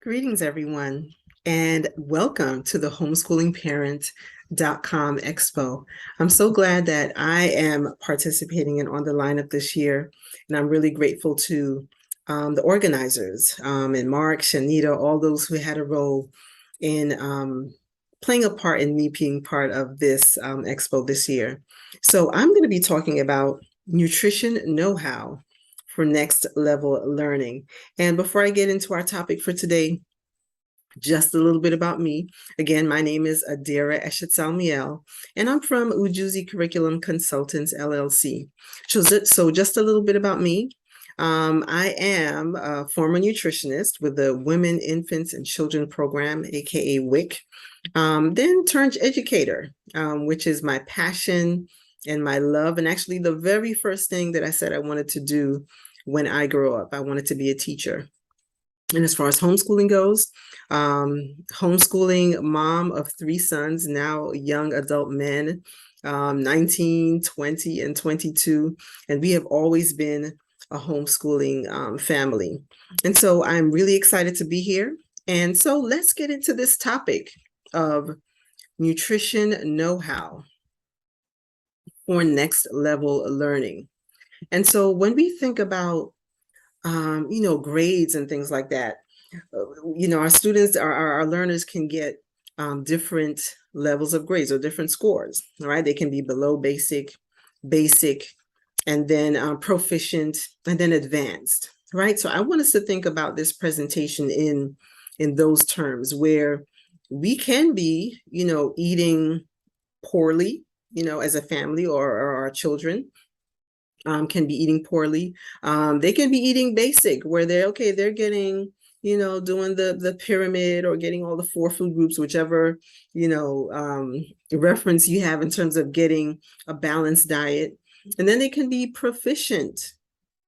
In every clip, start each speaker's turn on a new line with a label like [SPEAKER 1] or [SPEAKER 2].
[SPEAKER 1] Greetings, everyone, and welcome to the homeschoolingparent.com Expo. I'm so glad that I am participating in on the lineup this year, and I'm really grateful to the organizers and Mark, Shanita, all those who had a role in playing a part in me being part of this expo this year. So I'm going to be talking about nutrition know-how for next level learning. And before I get into our topic for today, just a little bit about me. Again, my name is Adirah Aishet-Tsalmiel, and I'm from Ujuzi Curriculum Consultants, LLC. So just a little bit about me. I am a former nutritionist with the Women, Infants, and Children program, aka WIC, then turned educator, which is my passion and my love. And actually the very first thing that I said I wanted to do when I grow up, I wanted to be a teacher. And as far as homeschooling goes, homeschooling mom of 3 sons, now young adult men, 19, 20, and 22. And we have always been a homeschooling family. And so I'm really excited to be here. And so let's get into this topic of nutrition know-how for next level learning. And so when we think about grades and things like that, our students, our learners can get different levels of grades or different scores, all right? They can be below basic, and then proficient, and then advanced, right? So I want us to think about this presentation in those terms where we can be, eating poorly, as a family or our children. Can be eating poorly. They can be eating basic, where they're getting, doing the pyramid or getting all the 4 food groups, whichever, reference you have in terms of getting a balanced diet. And then they can be proficient,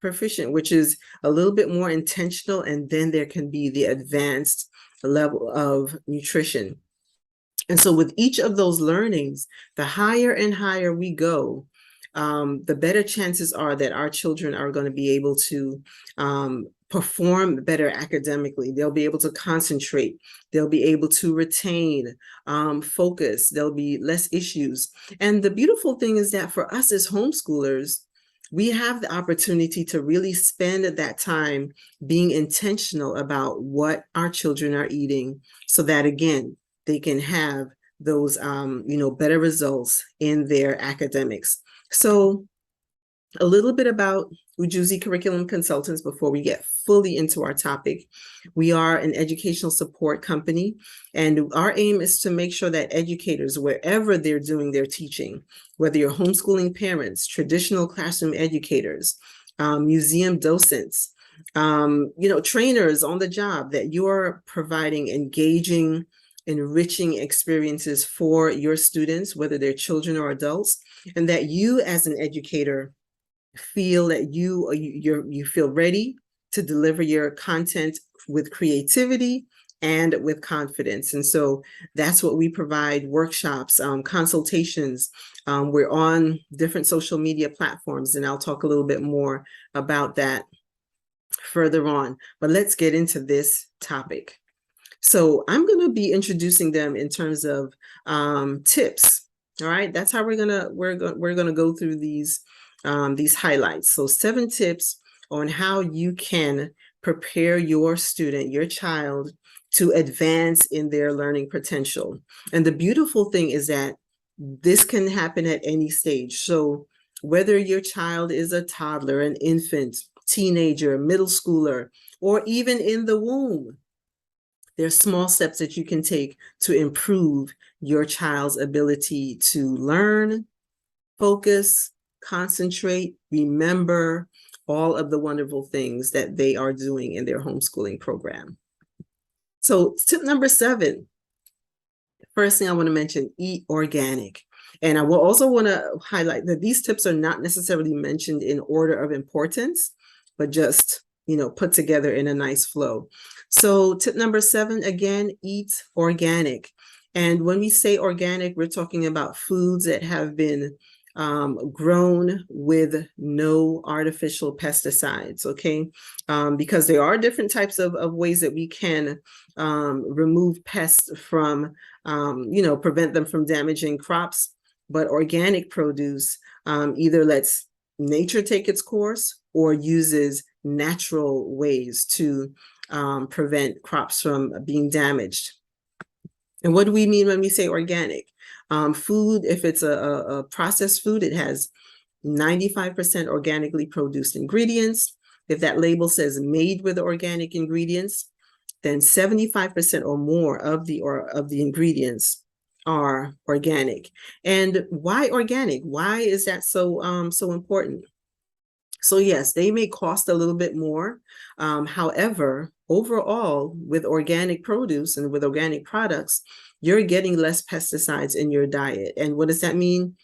[SPEAKER 1] which is a little bit more intentional. And then there can be the advanced level of nutrition. And so with each of those learnings, the higher and higher we go, the better chances are that our children are going to be able to perform better academically. They'll be able to concentrate. They'll be able to retain, focus. There'll be less issues. And the beautiful thing is that for us as homeschoolers, we have the opportunity to really spend that time being intentional about what our children are eating, so that, again, they can have those, better results in their academics. So a little bit about Ujuzi Curriculum Consultants before we get fully into our topic. We are an educational support company, and our aim is to make sure that educators, wherever they're doing their teaching, whether you're homeschooling parents, traditional classroom educators, museum docents, trainers on the job, that you're providing engaging, enriching experiences for your students, whether they're children or adults, and that you as an educator feel that you feel ready to deliver your content with creativity and with confidence. And so that's what we provide: workshops, consultations. We're on different social media platforms, and I'll talk a little bit more about that further on. But let's get into this topic. So I'm going to be introducing them in terms of tips. All right, that's how we're gonna go through these highlights. So 7 tips on how you can prepare your student, your child, to advance in their learning potential. And the beautiful thing is that this can happen at any stage. So whether your child is a toddler, an infant, teenager, middle schooler, or even in the womb, there's small steps that you can take to improve your child's ability to learn, focus, concentrate, remember all of the wonderful things that they are doing in their homeschooling program. So tip number 7, first thing I want to mention, eat organic. And I will also want to highlight that these tips are not necessarily mentioned in order of importance, but just, put together in a nice flow. So tip number 7, again, eat organic. And when we say organic, we're talking about foods that have been grown with no artificial pesticides, okay? Because there are different types of ways that we can remove pests from, prevent them from damaging crops. But organic produce either lets nature take its course or uses natural ways to prevent crops from being damaged. And what do we mean when we say organic? Food, if it's a processed food, it has 95% organically produced ingredients. If that label says made with organic ingredients, then 75% or more of the ingredients are organic. And why organic? Why is that so important? So yes, they may cost a little bit more. However, overall, with organic produce and with organic products, you're getting less pesticides in your diet. And what does that mean?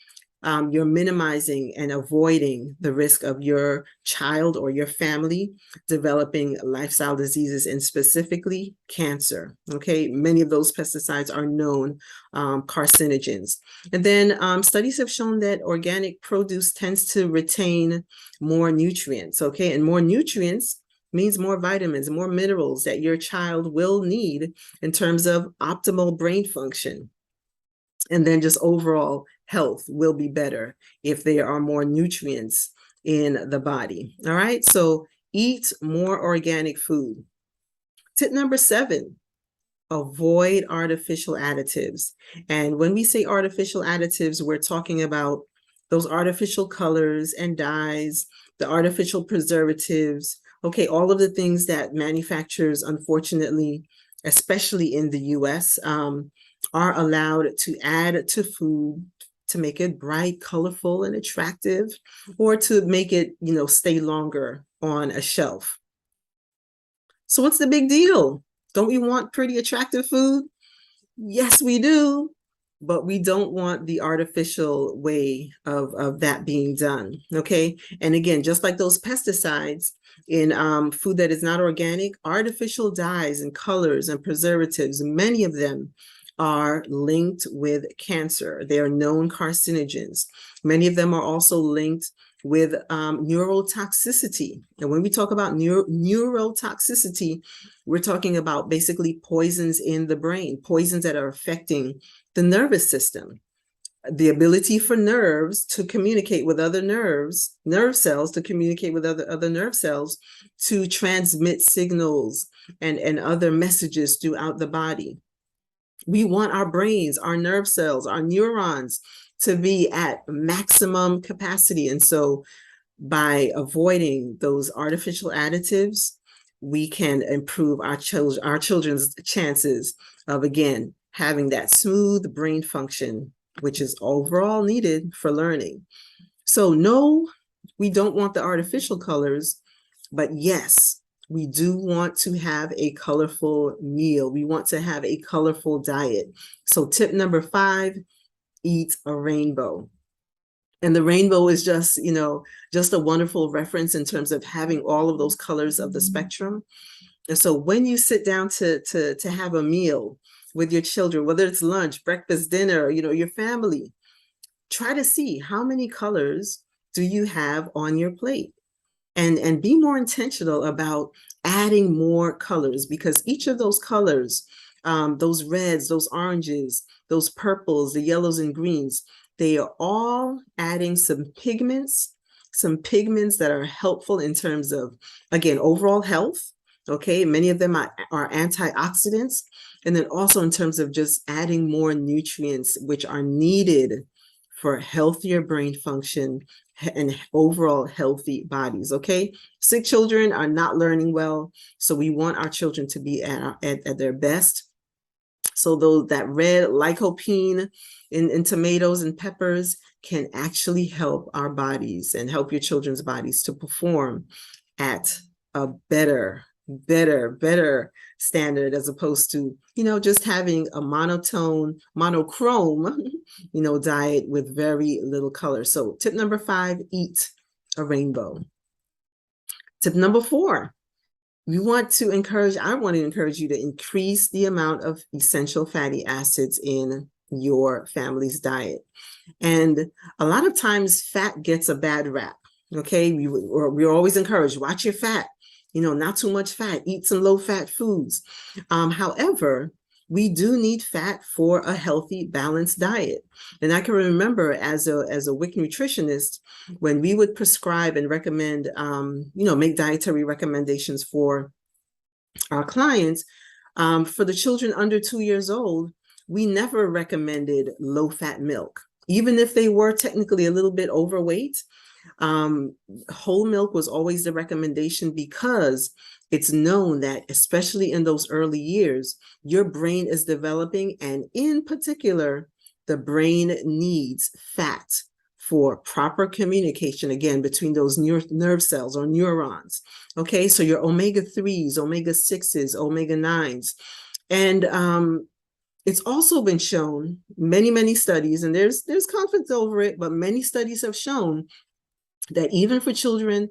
[SPEAKER 1] You're minimizing and avoiding the risk of your child or your family developing lifestyle diseases, and specifically cancer. Okay, many of those pesticides are known carcinogens. And then studies have shown that organic produce tends to retain more nutrients. Okay, and more nutrients means more vitamins, more minerals that your child will need in terms of optimal brain function. And then just overall health will be better if there are more nutrients in the body. All right, so eat more organic food. Tip number 7, avoid artificial additives. And when we say artificial additives, we're talking about those artificial colors and dyes, the artificial preservatives, okay, all of the things that manufacturers, unfortunately, especially in the US, are allowed to add to food to make it bright, colorful, and attractive, or to make it, stay longer on a shelf. So what's the big deal? Don't we want pretty, attractive food? Yes, we do, but we don't want the artificial way of that being done, okay? And again, just like those pesticides in food that is not organic, artificial dyes and colors and preservatives, many of them are linked with cancer. They are known carcinogens. Many of them are also linked with neurotoxicity. And when we talk about neurotoxicity, we're talking about basically poisons in the brain, poisons that are affecting the nervous system, the ability for nerves to communicate with other nerves, nerve cells to communicate with other nerve cells, to transmit signals and other messages throughout the body. We want our brains, our nerve cells, our neurons to be at maximum capacity. And so by avoiding those artificial additives, we can improve our children's chances of, again, having that smooth brain function, which is overall needed for learning. So no, we don't want the artificial colors, but yes, we do want to have a colorful meal. We want to have a colorful diet. So tip number 5, eat a rainbow. And the rainbow is just, just a wonderful reference in terms of having all of those colors of the spectrum. And so when you sit down to have a meal with your children, whether it's lunch, breakfast, dinner, your family, try to see how many colors do you have on your plate. And be more intentional about adding more colors, because each of those colors, those reds, those oranges, those purples, the yellows and greens, they are all adding some pigments that are helpful in terms of, again, overall health. Okay, many of them are antioxidants. And then also in terms of just adding more nutrients, which are needed for healthier brain function and overall healthy bodies. Okay, sick children are not learning well, so we want our children to be at their best. So that red lycopene in tomatoes and peppers can actually help our bodies and help your children's bodies to perform at a better standard, as opposed to, just having a monochrome, diet with very little color. So tip number 5, eat a rainbow. Tip number 4, I want to encourage you to increase the amount of essential fatty acids in your family's diet. And a lot of times fat gets a bad rap. Okay, we're always encouraged, watch your fat, not too much fat, eat some low fat foods. However, we do need fat for a healthy, balanced diet. And I can remember as a WIC nutritionist, when we would prescribe and recommend, make dietary recommendations for our clients, for the children under 2 years old, we never recommended low fat milk. Even if they were technically a little bit overweight, whole milk was always the recommendation, because it's known that, especially in those early years, your brain is developing, and in particular, the brain needs fat for proper communication, again, between those nerve cells or neurons. Okay, so your omega-3s, omega-6s, omega-9s. And it's also been shown, many studies, and there's conflict over it, but many studies have shown that even for children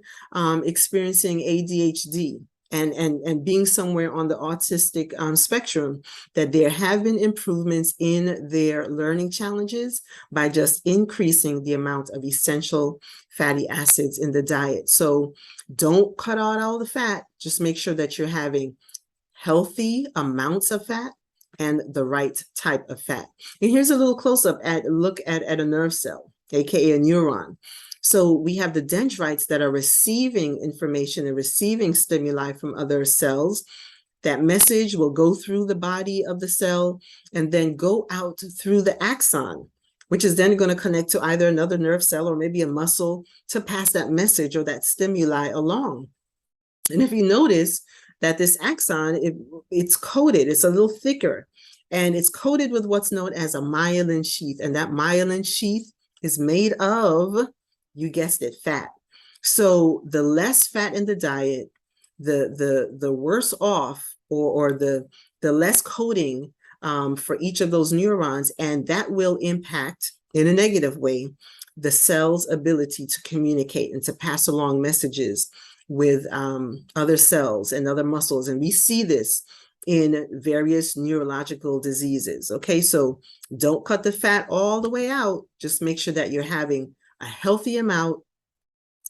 [SPEAKER 1] experiencing ADHD and being somewhere on the autistic spectrum, that there have been improvements in their learning challenges by just increasing the amount of essential fatty acids in the diet. So don't cut out all the fat. Just make sure that you're having healthy amounts of fat and the right type of fat. And here's a little close-up look at a nerve cell, aka a neuron. So we have the dendrites that are receiving information and receiving stimuli from other cells. That message will go through the body of the cell and then go out through the axon, which is then going to connect to either another nerve cell or maybe a muscle to pass that message or that stimuli along. And if you notice that this axon, it's coated, it's a little thicker, and it's coated with what's known as a myelin sheath. And that myelin sheath is made of, you guessed it, fat. So the less fat in the diet, the worse off, or the less coating for each of those neurons, and that will impact in a negative way the cell's ability to communicate and to pass along messages with other cells and other muscles. And we see this in various neurological diseases. Okay, so don't cut the fat all the way out. Just make sure that you're having a healthy amount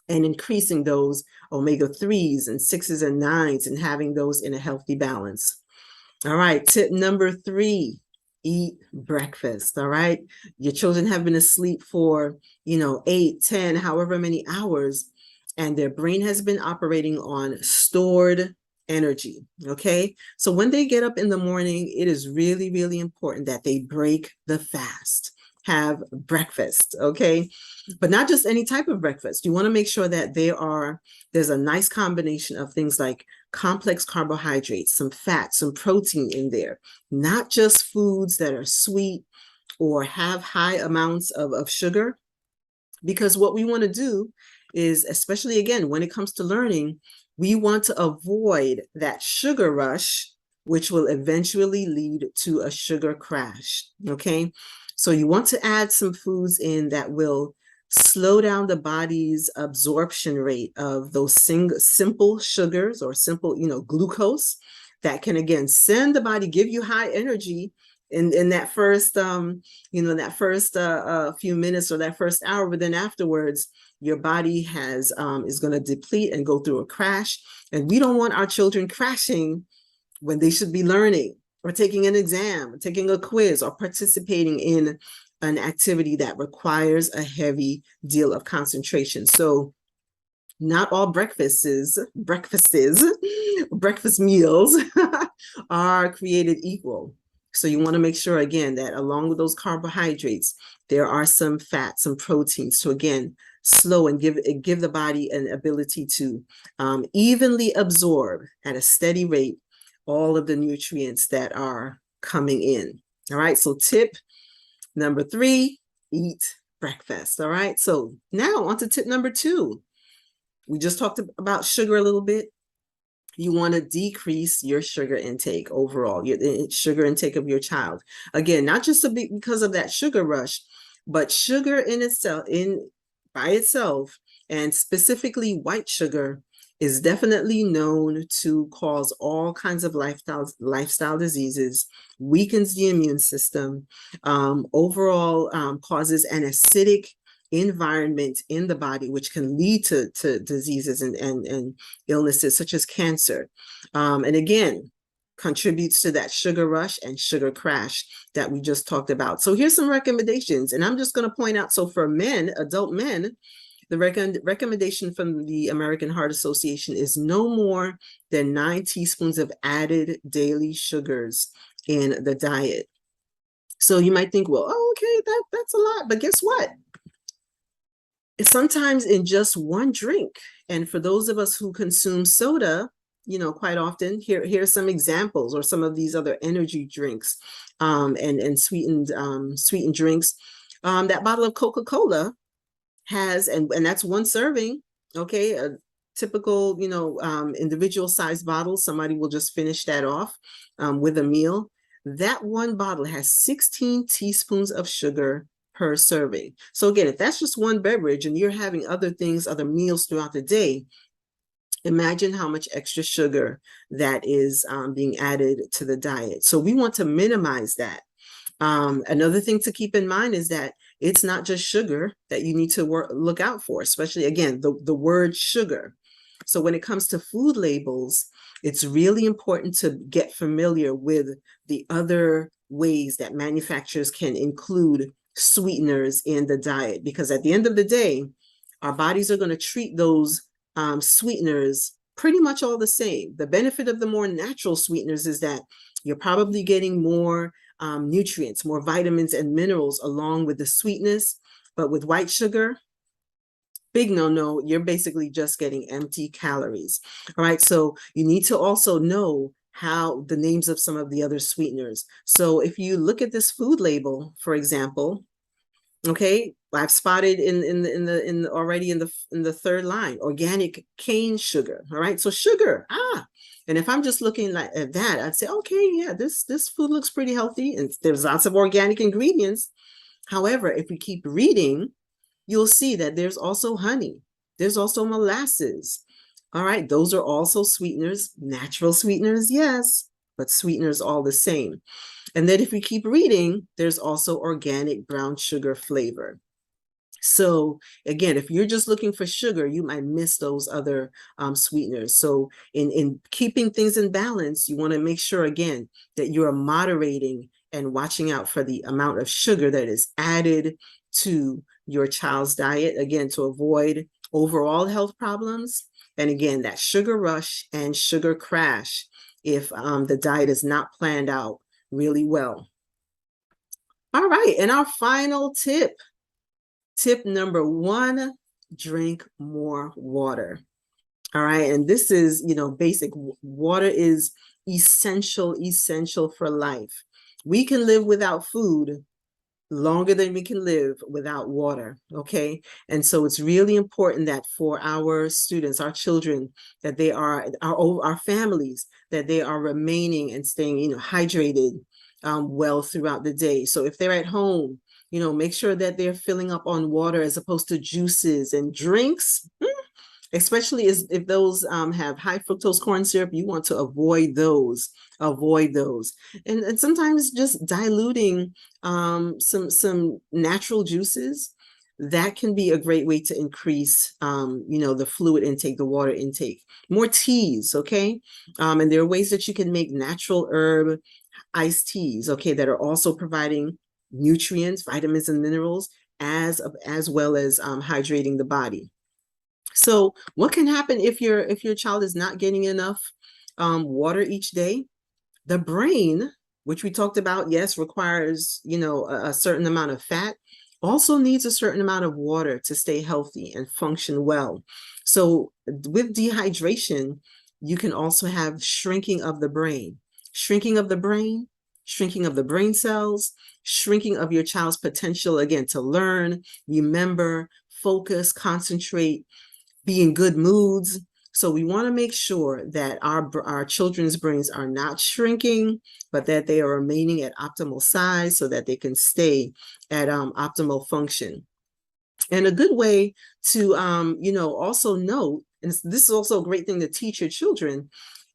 [SPEAKER 1] and increasing those omega-3s and 6s and 9s and having those in a healthy balance. All right, tip number 3, eat breakfast. All right, your children have been asleep for 8, 10, however many hours, and their brain has been operating on stored energy. Okay, so when they get up in the morning, it is really, really important that they break the fast, have breakfast. Okay, but not just any type of breakfast. You want to make sure that there's a nice combination of things like complex carbohydrates, some fat, some protein in there, not just foods that are sweet or have high amounts of sugar. Because what we want to do is, especially again, when it comes to learning, we want to avoid that sugar rush, which will eventually lead to a sugar crash. Okay, so you want to add some foods in that will slow down the body's absorption rate of those simple sugars or simple, glucose, that can again send the body, give you high energy in that first, few minutes or that first hour, but then afterwards, your body is going to deplete and go through a crash. And we don't want our children crashing when they should be learning or taking an exam, or taking a quiz, or participating in an activity that requires a heavy deal of concentration. So not all breakfast meals are created equal. So you want to make sure, again, that along with those carbohydrates, there are some fat, some proteins to, again, slow and give the body an ability to evenly absorb at a steady rate all of the nutrients that are coming in. All right, so tip number 3, eat breakfast. All right, so now on to tip number 2. We just talked about sugar a little bit. You want to decrease your sugar intake overall, your sugar intake of your child. Again, not just because of that sugar rush, but sugar by itself, and specifically white sugar, is definitely known to cause all kinds of lifestyle diseases, weakens the immune system, overall causes an acidic environment in the body, which can lead to diseases and illnesses such as cancer. And again, contributes to that sugar rush and sugar crash that we just talked about. So here's some recommendations, and I'm just going to point out, so for men, adult men, the recommendation from the American Heart Association is no more than 9 teaspoons of added daily sugars in the diet. So you might think, well, oh, okay, that's a lot, but guess what? Sometimes in just one drink, and for those of us who consume soda, quite often, here's some examples, or some of these other energy drinks, and sweetened drinks. That bottle of Coca-Cola has, and that's one serving, okay, a typical, individual size bottle. Somebody will just finish that off with a meal. That one bottle has 16 teaspoons of sugar per serving. So again, if that's just one beverage and you're having other things, other meals throughout the day, imagine how much extra sugar that is being added to the diet. So we want to minimize that. Another thing to keep in mind is that it's not just sugar that you need to look out for, especially, again, the word sugar. So when it comes to food labels, it's really important to get familiar with the other ways that manufacturers can include sweeteners in the diet, because at the end of the day, our bodies are going to treat those sweeteners pretty much all the same. The benefit of the more natural sweeteners is that you're probably getting more nutrients, more vitamins and minerals along with the sweetness. But with white sugar, big no, you're basically just getting empty calories. All right, so you need to also know how the names of some of the other sweeteners. So if you look at this food label, for example, okay, I've spotted already in the third line, organic cane sugar. All right, so sugar, and if I'm just looking at that, I'd say, okay, yeah, this food looks pretty healthy, and there's lots of organic ingredients. However, if we keep reading, you'll see that there's also honey, there's also molasses. All right, those are also sweeteners, natural sweeteners, yes, but sweeteners all the same. And then if we keep reading, there's also organic brown sugar flavor. So again, if you're just looking for sugar, you might miss those other sweeteners. So in keeping things in balance, you want to make sure, again, that you're moderating and watching out for the amount of sugar that is added to your child's diet, again, to avoid overall health problems. And again, that sugar rush and sugar crash if the diet is not planned out really well. All right, and our final tip number 1, drink more water. All right, and this is, basic. Water is essential for life. We can live without food longer than we can live without water, okay? And so it's really important that for our students, our children, that they are, our families, that they are remaining and staying, hydrated well throughout the day. So if they're at home, make sure that they're filling up on water as opposed to juices and drinks. Especially if those have high fructose corn syrup, you want to avoid those. And sometimes just diluting some natural juices, that can be a great way to increase the fluid intake, the water intake. More teas, okay? And there are ways that you can make natural herb iced teas, okay, that are also providing nutrients, vitamins and minerals, as well as hydrating the body. So what can happen if your child is not getting enough water each day? The brain, which we talked about, yes, requires, a certain amount of fat, also needs a certain amount of water to stay healthy and function well. So with dehydration, you can also have shrinking of the brain, shrinking of the brain cells, shrinking of your child's potential, again, to learn, remember, focus, concentrate, be in good moods. So we want to make sure that our children's brains are not shrinking, but that they are remaining at optimal size so that they can stay at optimal function. And a good way to, also note and this is also a great thing to teach your children.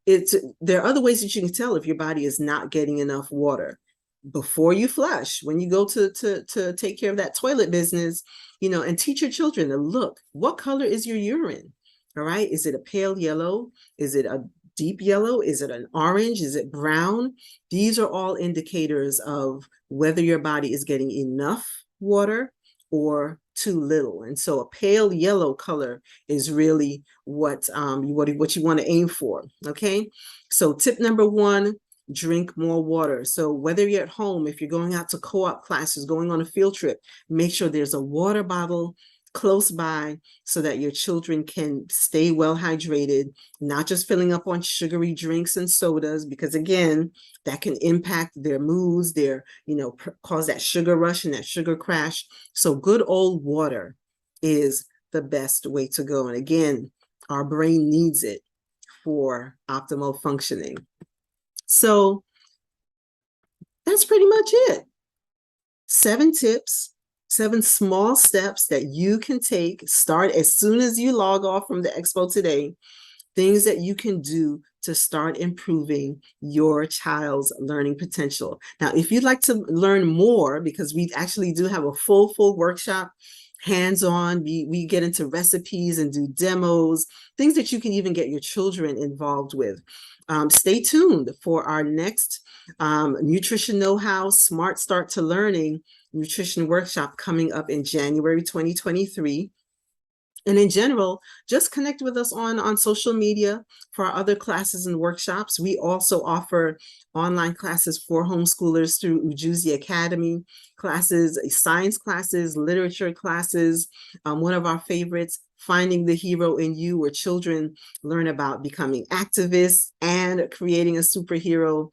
[SPEAKER 1] There are other ways that you can tell if your body is not getting enough water. Before you flush, when you go to take care of that toilet business, and teach your children to look, what color is your urine? All right, is it a pale yellow? Is it a deep yellow? Is it an orange? Is it brown? These are all indicators of whether your body is getting enough water or too little. And so a pale yellow color is really what you want to aim for. Okay, so tip number one, drink more water. So whether you're at home, if you're going out to co-op classes, going on a field trip, make sure there's a water bottle close by so that your children can stay well hydrated, not just filling up on sugary drinks and sodas, because again, that can impact their moods, cause that sugar rush and that sugar crash. So good old water is the best way to go. And again, our brain needs it for optimal functioning. So that's pretty much it. 7 tips, 7 small steps that you can take, start as soon as you log off from the expo today, things that you can do to start improving your child's learning potential. Now, if you'd like to learn more, because we actually do have a full workshop, hands-on, we get into recipes and do demos, things that you can even get your children involved with. Stay tuned for our next Nutrition Know-How Smart Start to Learning nutrition workshop coming up in January 2023. And in general, just connect with us on social media for our other classes and workshops. We also offer online classes for homeschoolers through Ujuzi Academy, classes, science classes, literature classes. One of our favorites, Finding the Hero in You, where children learn about becoming activists and creating a superhero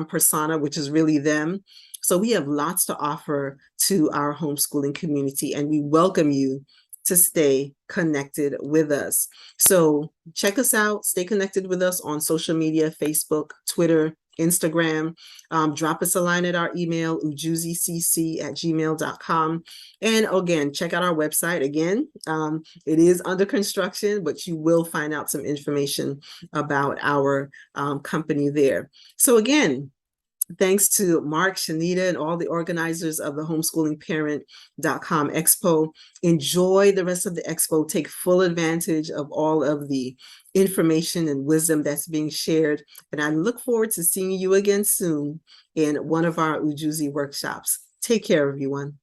[SPEAKER 1] persona, which is really them. So we have lots to offer to our homeschooling community, and we welcome you to stay connected with us. So check us out, stay connected with us on social media, Facebook, Twitter, Instagram. Drop us a line at our email, ujuzicc@gmail.com. And again, check out our website. Again, it is under construction, but you will find out some information about our company there. So again, thanks to Mark, Shanita, and all the organizers of the homeschoolingparent.com Expo. Enjoy the rest of the Expo. Take full advantage of all of the information and wisdom that's being shared. And I look forward to seeing you again soon in one of our Ujuzi workshops. Take care, everyone.